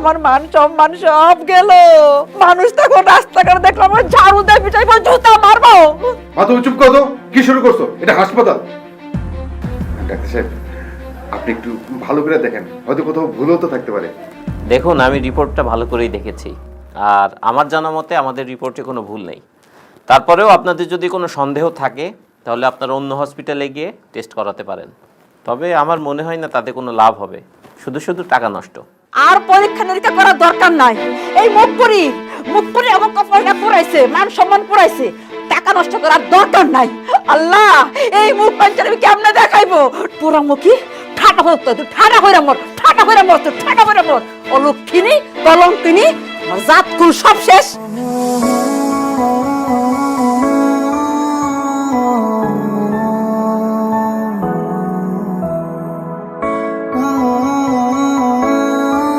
আমার মান সম্মান সব গেল। মানুষ তখন রাস্তাঘাটে দেখলাম আমার ঝাড়ু দিয়ে পিটাইবো, জুতা মারবো। মা তুমি চুপ করো তো, কি শুরু করছো? এটা হাসপাতাল। ডাক্তার সাহেব, আপনি একটু ভালো করে দেখেন, হয়তো কোথাও ভুলও তো থাকতে পারে। দেখুন, আমি রিপোর্টটা ভালো করেই দেখেছি, আর আমার জানা মতে আমাদের রিপোর্টে কোনো ভুল নেই। তারপরেও আপনাদের যদি কোনো সন্দেহ থাকে তাহলে আপনারা অন্য হসপিটালে গিয়ে টেস্ট করাতে পারেন। তবে আমার মনে হয় না তাতে কোনো লাভ হবে, শুধু শুধু টাকা নষ্ট। আর পরীক্ষা নিরীক্ষা করার দরকার নাই। এই মুখ পুরি আমার কপালটা পুরাইছে, মান সম্মান পুরাইছে, টাকা নষ্ট করার দরকার নাই। আল্লাহ, এই মুখ পাঞ্চার আমি কেমনে দেখাইবো? পুরা মুখী ঠাটা হতো, তুই ঠাটা হইরা মর, তুই ঠাটা হইরা মর। অলক্ষিনী, কলঙ্কিনী, আমার জাত কুল সব শেষ।